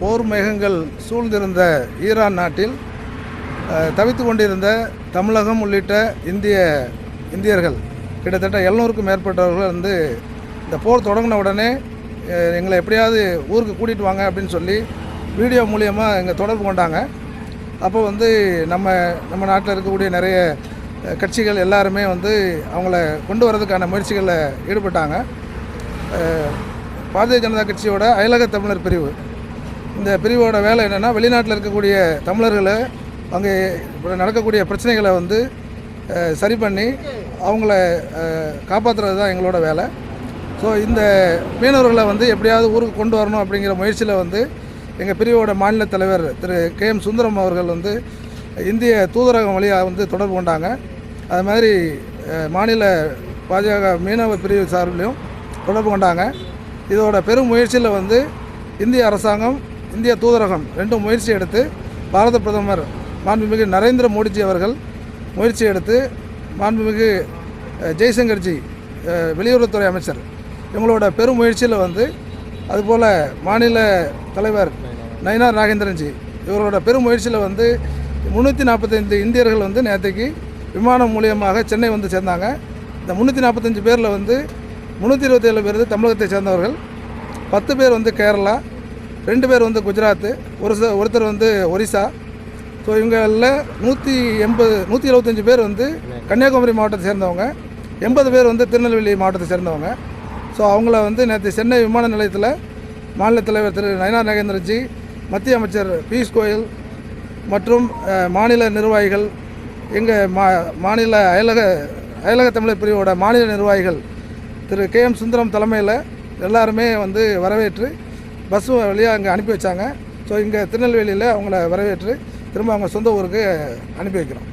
போர் மேகங்கள் சூழ்ந்திருந்த ஈரான் நாட்டில் தவித்து கொண்டிருந்த தமிழகம் உள்ளிட்ட இந்தியர்கள் கிட்டத்தட்ட 700க்கும் மேற்பட்டவர்கள் வந்து இந்த போர் தொடங்கின உடனே எங்களை எப்படியாவது ஊருக்கு கூட்டிகிட்டு வாங்க அப்படின்னு சொல்லி வீடியோ மூலியமாக எங்கள் தொடர்பு கொண்டாங்க. அப்போ வந்து நம்ம நாட்டில் இருக்கக்கூடிய நிறைய கட்சிகள் எல்லாருமே வந்து அவங்கள கொண்டு வரதுக்கான முயற்சிகளில் ஈடுபட்டாங்க. பாரதிய ஜனதா கட்சியோட அயலக தமிழர் பிரிவு, இந்த பிரிவோட வேலை என்னென்னா, வெளிநாட்டில் இருக்கக்கூடிய தமிழர்களை அங்கே நடக்கக்கூடிய பிரச்சனைகளை வந்து சரி பண்ணி அவங்கள காப்பாற்றுறது தான் எங்களோட வேலை. ஸோ இந்த மீனவர்களை வந்து எப்படியாவது ஊருக்கு கொண்டு வரணும் அப்படிங்கிற முயற்சியில் வந்து எங்கள் பிரிவோட மாநில தலைவர் திரு KM சுந்தரம் அவர்கள் வந்து இந்திய தூதரகம் வழியாக வந்து தொடர்பு கொண்டாங்க. அது மாதிரி மாநில பாஜக மீனவ பிரிவு சார்பிலையும் தொடர்பு கொண்டாங்க. இதோட பெரும் முயற்சியில் வந்து இந்திய அரசாங்கம், இந்திய தூதரகம் ரெண்டும் முயற்சி எடுத்து பாரத பிரதமர் மாண்புமிகு நரேந்திர மோடிஜி அவர்கள் முயற்சி எடுத்து மாண்புமிகு ஜெய்சங்கர்ஜி வெளியுறவுத்துறை அமைச்சர் இவங்களோட பெரும் முயற்சியில் வந்து, அதுபோல் மாநில தலைவர் நயினார் நாகேந்திரன்ஜி இவரோட பெரும் முயற்சியில் வந்து 345 இந்தியர்கள் வந்து நேற்றைக்கு விமானம் மூலியமாக சென்னை வந்து சேர்ந்தாங்க. இந்த 345 பேரில் வந்து 327 பேர் தமிழகத்தை சேர்ந்தவர்கள், 10 பேர் வந்து கேரளா, 2 பேர் வந்து குஜராத்து, ஒருத்தர் வந்து ஒரிசா. ஸோ இவங்களில் 175 பேர் வந்து கன்னியாகுமரி மாவட்டத்தை சேர்ந்தவங்க, 80 பேர் வந்து திருநெல்வேலி மாவட்டத்தை சேர்ந்தவங்க. ஸோ அவங்கள வந்து நேற்று சென்னை விமான நிலையத்தில் மாநில தலைவர் திரு நயினார் நாகேந்திரன்ஜி, மத்திய அமைச்சர் பியூஷ் கோயல் மற்றும் மாநில நிர்வாகிகள், எங்கள் மாநில அயலக தமிழர் பிரிவோட மாநில நிர்வாகிகள் திரு KM சுந்தரம் தலைமையில் எல்லாருமே வந்து வரவேற்று பஸ் வழியாக அங்கே அனுப்பி வச்சாங்க. ஸோ இங்கே திருநெல்வேலியில் அவங்கள வரவேற்று திரும்ப அவங்க சொந்த ஊருக்கு அனுப்பி வைக்கிறோம்.